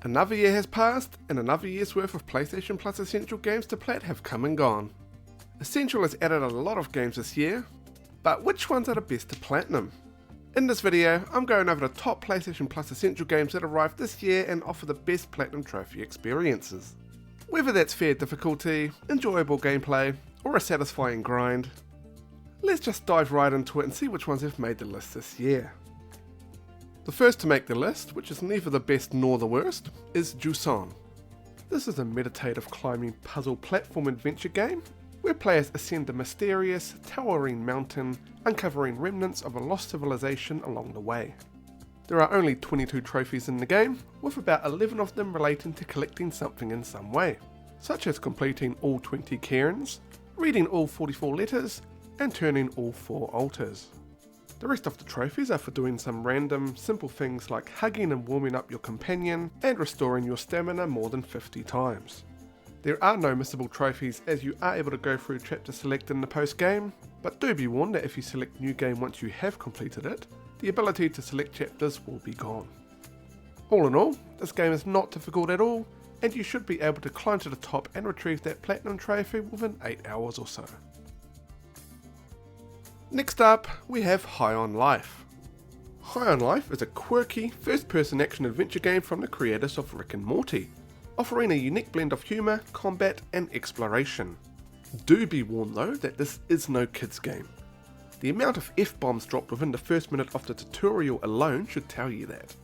Another year has passed, and another year's worth of PlayStation Plus Essential games to plat have come and gone. Essential has added a lot of games this year, but which ones are the best to platinum? In this video, I'm going over the top PlayStation Plus Essential games that arrived this year and offer the best platinum trophy experiences. Whether that's fair difficulty, enjoyable gameplay, or a satisfying grind, let's just dive right into it and see which ones have made the list this year. The first to make the list, which is neither the best nor the worst, is Jusant. This is a meditative climbing puzzle platform adventure game where players ascend a mysterious, towering mountain, uncovering remnants of a lost civilization along the way. There are only 22 trophies in the game, with about 11 of them relating to collecting something in some way, such as completing all 20 cairns, reading all 44 letters, and turning all 4 altars. The rest of the trophies are for doing some random, simple things like hugging and warming up your companion and restoring your stamina more than 50 times. There are no missable trophies as you are able to go through chapter select in the post game, but do be warned that if you select new game once you have completed it, the ability to select chapters will be gone. All in all, this game is not difficult at all, and you should be able to climb to the top and retrieve that platinum trophy within 8 hours or so. Next up, we have High on Life. High on Life is a quirky, first-person action adventure game from the creators of Rick and Morty, offering a unique blend of humour, combat, and exploration. Do be warned though that this is no kids game. The amount of F-bombs dropped within the first minute of the tutorial alone should tell you that.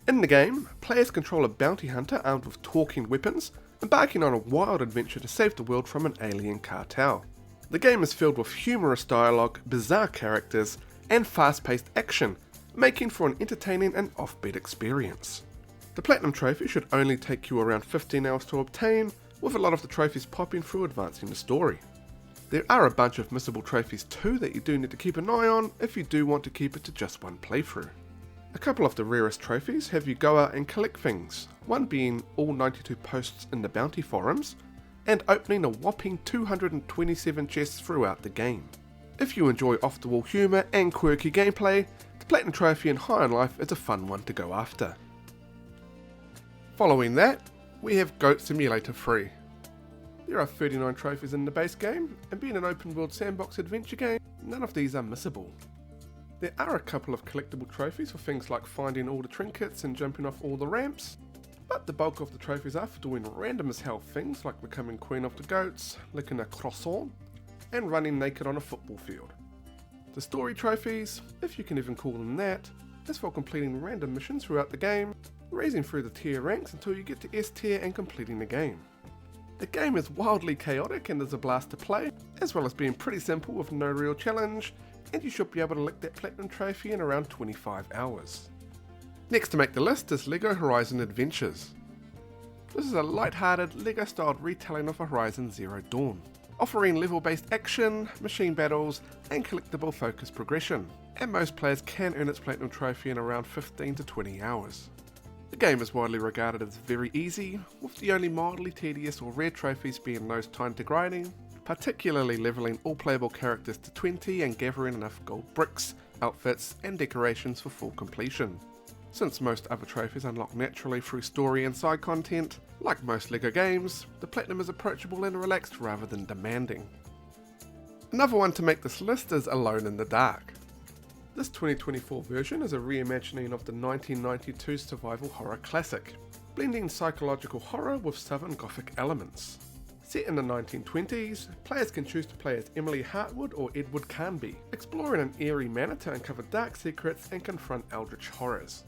In the game, players control a bounty hunter armed with talking weapons, embarking on a wild adventure to save the world from an alien cartel. The game is filled with humorous dialogue, bizarre characters, and fast-paced action, making for an entertaining and offbeat experience. The Platinum Trophy should only take you around 15 hours to obtain, with a lot of the trophies popping through advancing the story. There are a bunch of missable trophies too that you do need to keep an eye on if you do want to keep it to just one playthrough. A couple of the rarest trophies have you go out and collect things, one being all 92 posts in the bounty forums, and opening a whopping 227 chests throughout the game. If you enjoy off-the-wall humour and quirky gameplay, the Platinum Trophy in High on Life is a fun one to go after. Following that, we have Goat Simulator 3. There are 39 trophies in the base game, and being an open world sandbox adventure game, none of these are missable. There are a couple of collectible trophies for things like finding all the trinkets and jumping off all the ramps, but the bulk of the trophies are for doing random as hell things like becoming Queen of the Goats, licking a croissant, and running naked on a football field. The story trophies, if you can even call them that, is for completing random missions throughout the game, raising through the tier ranks until you get to S tier and completing the game. The game is wildly chaotic and is a blast to play, as well as being pretty simple with no real challenge, and you should be able to lick that platinum trophy in around 25 hours. Next to make the list is LEGO Horizon Adventures. This is a light-hearted LEGO-styled retelling of Horizon Zero Dawn, offering level-based action, machine battles, and collectible focus progression, and most players can earn its platinum trophy in around 15 to 20 hours. The game is widely regarded as very easy, with the only mildly tedious or rare trophies being those tied to grinding, particularly leveling all playable characters to 20 and gathering enough gold bricks, outfits, and decorations for full completion. Since most other trophies unlock naturally through story and side content, like most LEGO games, the Platinum is approachable and relaxed rather than demanding. Another one to make this list is Alone in the Dark. This 2024 version is a reimagining of the 1992 survival horror classic, blending psychological horror with Southern Gothic elements. Set in the 1920s, players can choose to play as Emily Hartwood or Edward Carnby, exploring an eerie manor to uncover dark secrets and confront eldritch horrors.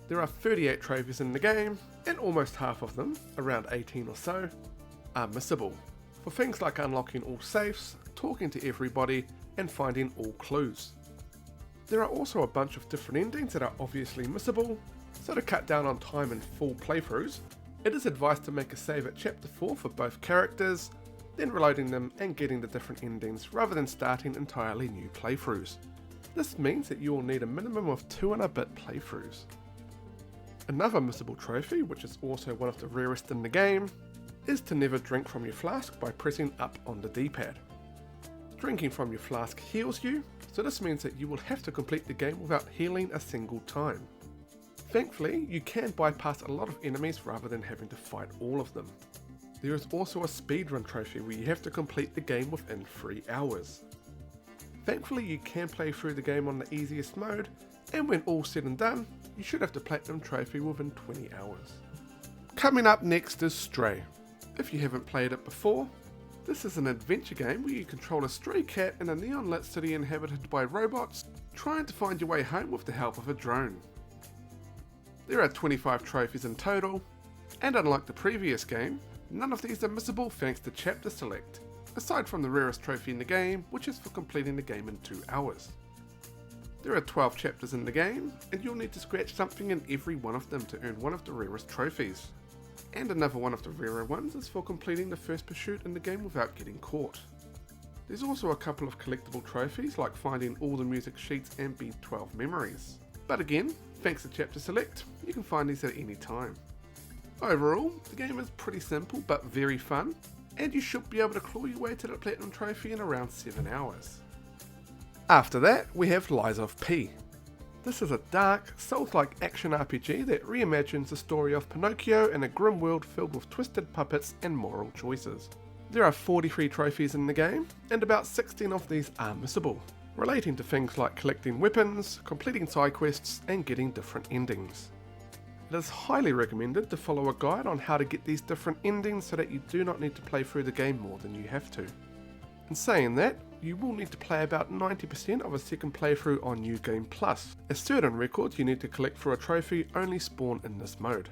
There are 38 trophies in the game, and almost half of them, around 18 or so, are missable, for things like unlocking all safes, talking to everybody, and finding all clues. There are also a bunch of different endings that are obviously missable, so to cut down on time in full playthroughs, it is advised to make a save at chapter 4 for both characters, then reloading them and getting the different endings rather than starting entirely new playthroughs. This means that you will need a minimum of 2 and a bit playthroughs. Another missable trophy, which is also one of the rarest in the game, is to never drink from your flask by pressing up on the D-pad. Drinking from your flask heals you, so this means that you will have to complete the game without healing a single time. Thankfully, you can bypass a lot of enemies rather than having to fight all of them. There is also a speedrun trophy where you have to complete the game within 3 hours. Thankfully, you can play through the game on the easiest mode, and when all said and done, you should have the platinum trophy within 20 hours. Coming up next is Stray. If you haven't played it before, this is an adventure game where you control a stray cat in a neon-lit city inhabited by robots, trying to find your way home with the help of a drone. There are 25 trophies in total, and unlike the previous game, none of these are missable thanks to chapter select, aside from the rarest trophy in the game, which is for completing the game in 2 hours. There are 12 chapters in the game, and you'll need to scratch something in every one of them to earn one of the rarest trophies. And another one of the rarer ones is for completing the first pursuit in the game without getting caught. There's also a couple of collectible trophies like finding all the music sheets and B12 memories. But again, thanks to chapter select, you can find these at any time. Overall, the game is pretty simple but very fun, and you should be able to claw your way to the platinum trophy in around 7 hours. After that, we have Lies of P. This is a dark, Souls-like action RPG that reimagines the story of Pinocchio in a grim world filled with twisted puppets and moral choices. There are 43 trophies in the game, and about 16 of these are missable, relating to things like collecting weapons, completing side quests, and getting different endings. It is highly recommended to follow a guide on how to get these different endings so that you do not need to play through the game more than you have to. In saying that, you will need to play about 90% of a second playthrough on New Game Plus, as certain records you need to collect for a trophy only spawn in this mode.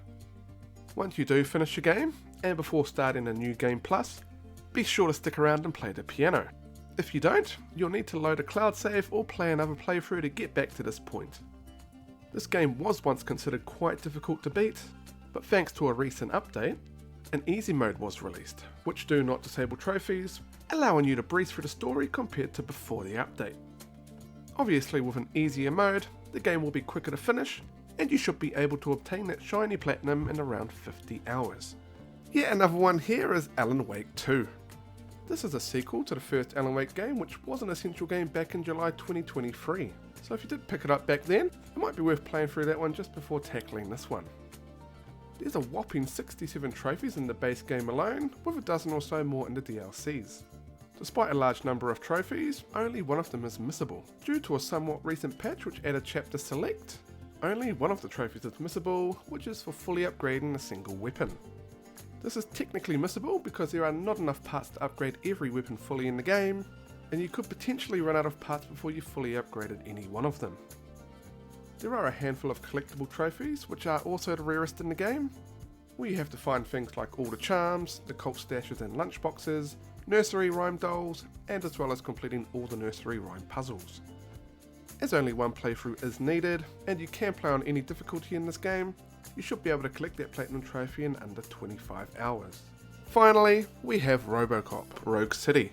Once you do finish your game, and before starting a New Game Plus, be sure to stick around and play the piano. If you don't, you'll need to load a cloud save or play another playthrough to get back to this point. This game was once considered quite difficult to beat, but thanks to a recent update, an easy mode was released, which do not disable trophies, allowing you to breeze through the story compared to before the update. Obviously with an easier mode, the game will be quicker to finish, and you should be able to obtain that shiny platinum in around 50 hours. Yet another one here is Alan Wake 2. This is a sequel to the first Alan Wake game, which was an essential game back in July 2023, so if you did pick it up back then, it might be worth playing through that one just before tackling this one. There's a whopping 67 trophies in the base game alone, with a dozen or so more in the DLCs. Despite a large number of trophies, only one of them is missable. Due to a somewhat recent patch which added chapter select, only one of the trophies is missable, which is for fully upgrading a single weapon. This is technically missable because there are not enough parts to upgrade every weapon fully in the game, and you could potentially run out of parts before you fully upgraded any one of them. There are a handful of collectible trophies, which are also the rarest in the game, where you have to find things like all the charms, the cult stashes and lunchboxes, nursery rhyme dolls, and as well as completing all the nursery rhyme puzzles. As only one playthrough is needed, and you can play on any difficulty in this game, you should be able to collect that platinum trophy in under 25 hours. Finally, we have Robocop Rogue City.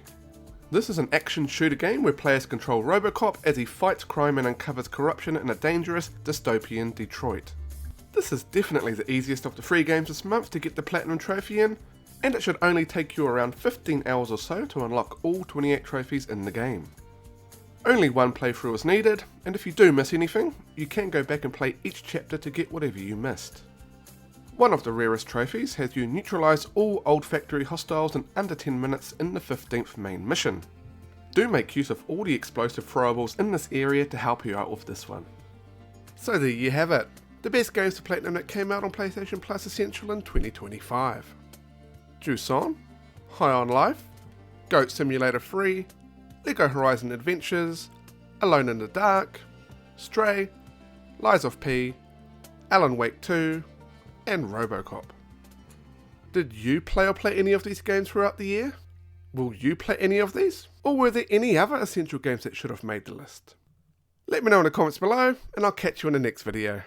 This is an action shooter game where players control Robocop as he fights crime and uncovers corruption in a dangerous, dystopian Detroit. This is definitely the easiest of the free games this month to get the platinum trophy in, and it should only take you around 15 hours or so to unlock all 28 trophies in the game. Only one playthrough is needed, and if you do miss anything, you can go back and play each chapter to get whatever you missed. One of the rarest trophies has you neutralise all old factory hostiles in under 10 minutes in the 15th main mission. Do make use of all the explosive throwables in this area to help you out with this one. So there you have it, the best games to platinum that came out on PlayStation Plus Essential in 2025. Juice On, High on Life, Goat Simulator 3, Lego Horizon Adventures, Alone in the Dark, Stray, Lies of P, Alan Wake 2, and Robocop. Did you play any of these games throughout the year? Will you play any of these? Or were there any other essential games that should have made the list? Let me know in the comments below, and I'll catch you in the next video.